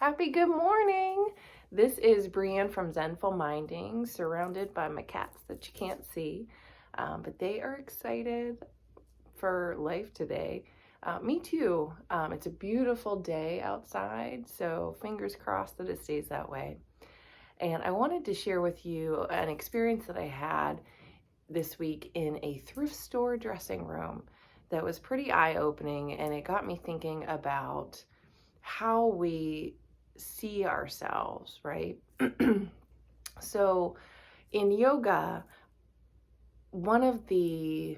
Happy good morning. This is Brienne from Zenful Minding, surrounded by my cats that you can't see, but they are excited for life today. Me too. It's a beautiful day outside, so fingers crossed that it stays that way. And I wanted to share with you an experience that I had this week in a thrift store dressing room that was pretty eye-opening, and it got me thinking about how we see ourselves, right? So in yoga, one of the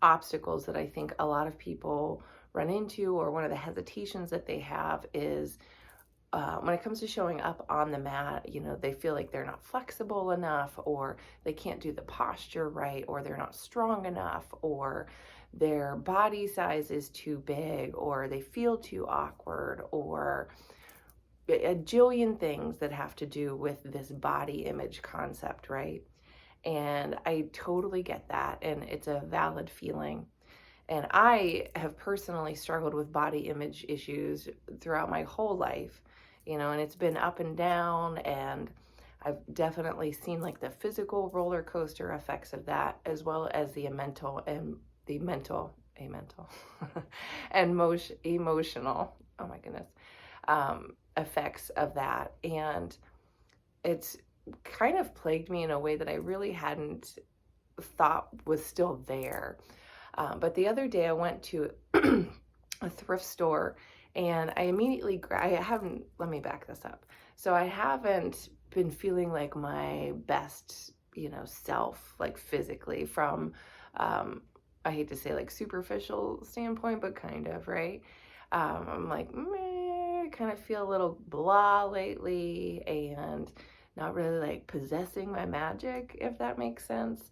obstacles that I think a lot of people run into, or one of the hesitations that they have, is when it comes to showing up on the mat, they feel like they're not flexible enough, or they can't do the posture right, or they're not strong enough, or their body size is too big, or they feel too awkward, or a jillion things that have to do with this body image concept, right? And I totally get that, and it's a valid feeling. And I have personally struggled with body image issues throughout my whole life, and it's been up and down, and I've definitely seen like the physical roller coaster effects of that, as well as the mental and and emotional, oh my goodness, effects of that. And it's kind of plagued me in a way that I really hadn't thought was still there. But the other day I went to a thrift store, and I immediately, let me back this up. So I haven't been feeling like my best, self, like physically, from, I hate to say like superficial standpoint, but kind of, right? I'm like, meh, I kind of feel a little blah lately, and not really like possessing my magic, if that makes sense.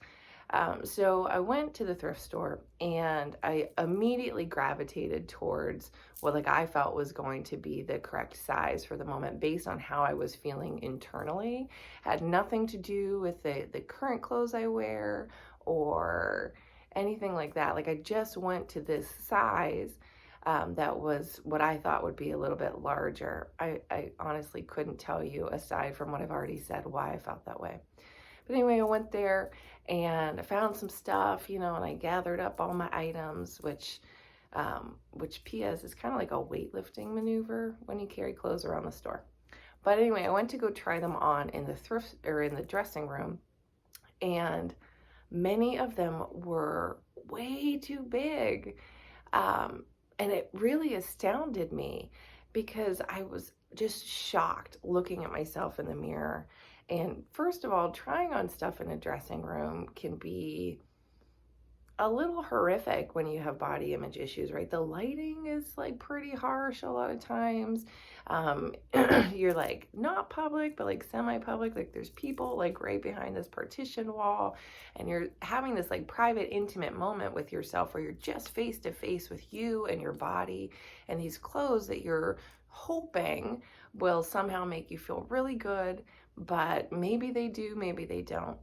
So I went to the thrift store, and I immediately gravitated towards what like I felt was going to be the correct size for the moment, based on how I was feeling internally. Had nothing to do with the current clothes I wear or anything like that. Like, I just went to this size that was what I thought would be a little bit larger. I honestly couldn't tell you, aside from what I've already said, why I felt that way. But anyway, I went there and I found some stuff, and I gathered up all my items, which P.S. is kind of like a weightlifting maneuver when you carry clothes around the store. But anyway, I went to go try them on in the dressing room, and many of them were way too big. And it really astounded me, because I was just shocked looking at myself in the mirror. And first of all, trying on stuff in a dressing room can be a little horrific when you have body image issues, right? The lighting is like pretty harsh a lot of times. You're like not public, but like semi-public. Like, there's people like right behind this partition wall, and you're having this like private, intimate moment with yourself, where you're just face to face with you and your body, and these clothes that you're hoping will somehow make you feel really good, but maybe they do, maybe they don't.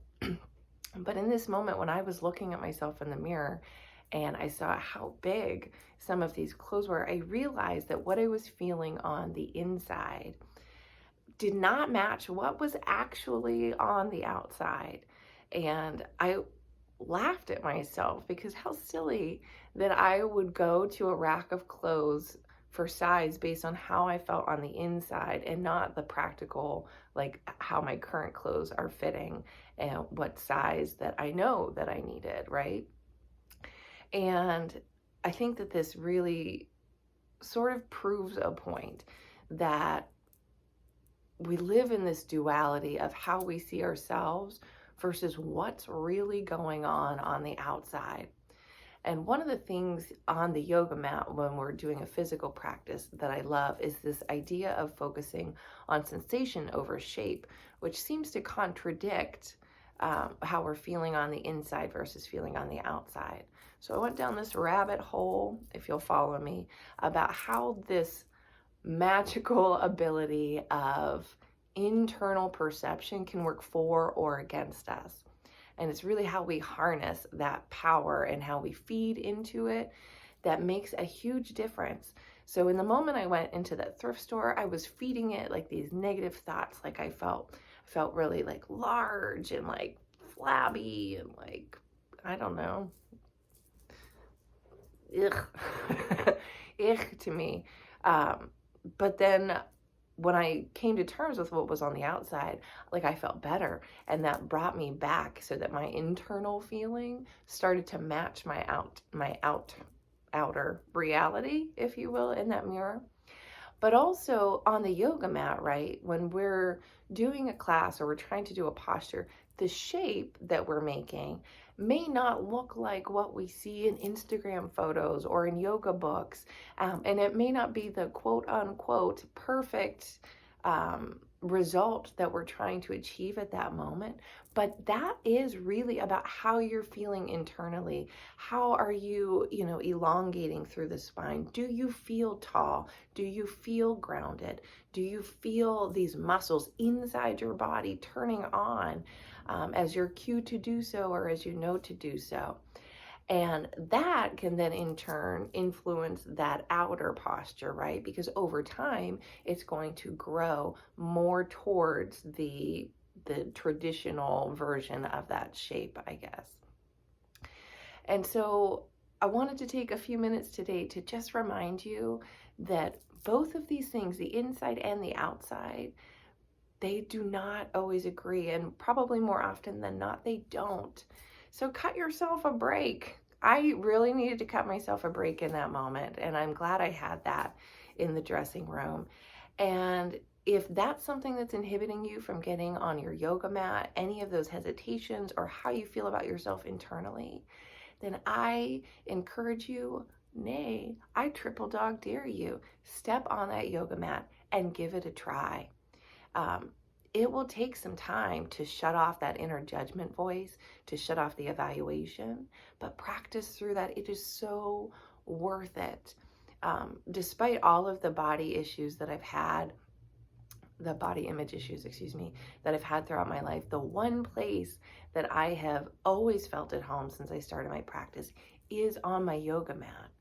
But in this moment, when I was looking at myself in the mirror and I saw how big some of these clothes were, I realized that what I was feeling on the inside did not match what was actually on the outside. And I laughed at myself, because how silly that I would go to a rack of clothes for size based on how I felt on the inside, and not the practical, like how my current clothes are fitting and what size that I know that I needed, right? And I think that this really sort of proves a point that we live in this duality of how we see ourselves versus what's really going on the outside. And one of the things on the yoga mat when we're doing a physical practice that I love is this idea of focusing on sensation over shape, which seems to contradict how we're feeling on the inside versus feeling on the outside. So I went down this rabbit hole, if you'll follow me, about how this magical ability of internal perception can work for or against us. And it's really how we harness that power and how we feed into it that makes a huge difference. So in the moment I went into that thrift store, I was feeding it like these negative thoughts. Like I felt really like large and like flabby and like, I don't know, ugh, ick to me. But then when I came to terms with what was on the outside, like I felt better, and that brought me back so that my internal feeling started to match my outer reality, if you will, in that mirror. But also on the yoga mat, right? When we're doing a class or we're trying to do a posture, the shape that we're making may not look like what we see in Instagram photos or in yoga books. And it may not be the quote unquote perfect result that we're trying to achieve at that moment. But that is really about how you're feeling internally. How are you, elongating through the spine? Do you feel tall? Do you feel grounded? Do you feel these muscles inside your body turning on as you're cued to do so or as you know to do so? And that can then in turn influence that outer posture, right? Because over time, it's going to grow more towards the traditional version of that shape, I guess. And so I wanted to take a few minutes today to just remind you that both of these things, the inside and the outside, they do not always agree, and probably more often than not, they don't. So cut yourself a break. I really needed to cut myself a break in that moment, and I'm glad I had that in the dressing room. And if that's something that's inhibiting you from getting on your yoga mat, any of those hesitations or how you feel about yourself internally, then I encourage you, nay, I triple dog dare you, step on that yoga mat and give it a try. It will take some time to shut off that inner judgment voice, to shut off the evaluation, but practice through that. It is so worth it. Despite all of the body issues that I've had, the body image issues, that I've had throughout my life, the one place that I have always felt at home since I started my practice is on my yoga mat,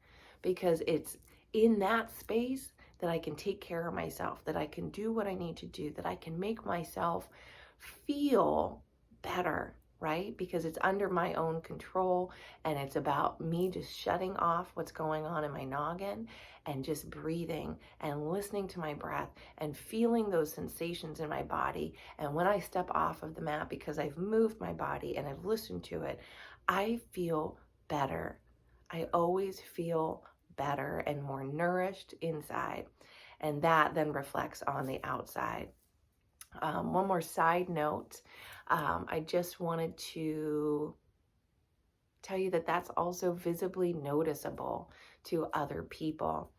because it's in that space that I can take care of myself, that I can do what I need to do, that I can make myself feel better, right? Because it's under my own control, and it's about me just shutting off what's going on in my noggin and just breathing and listening to my breath and feeling those sensations in my body. And when I step off of the mat, because I've moved my body and I've listened to it, I feel better. I always feel better and more nourished inside, and that then reflects on the outside. One more side note, I just wanted to tell you that that's also visibly noticeable to other people.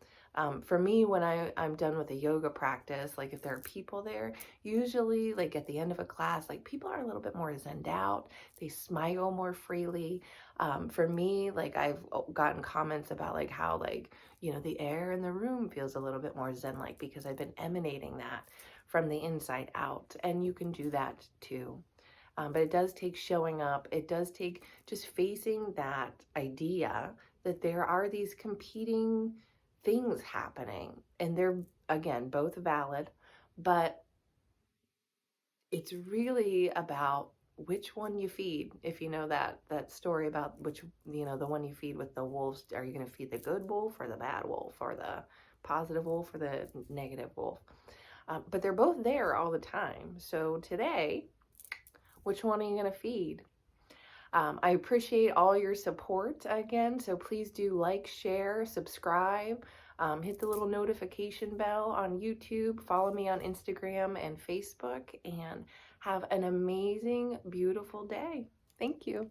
For me, when I'm done with a yoga practice, like if there are people there, usually like at the end of a class, like people are a little bit more zenned out. They smile more freely. For me, like I've gotten comments about like how like, the air in the room feels a little bit more zen-like because I've been emanating that from the inside out. And you can do that too. But it does take showing up. It does take just facing that idea that there are these competing things happening, and they're, again, both valid, but it's really about which one you feed. If you know that story about which, the one you feed with the wolves, are you going to feed the good wolf or the bad wolf, or the positive wolf or the negative wolf? But they're both there all the time. So today, which one are you going to feed? I appreciate all your support again, so please do like, share, subscribe, hit the little notification bell on YouTube, follow me on Instagram and Facebook, and have an amazing, beautiful day. Thank you.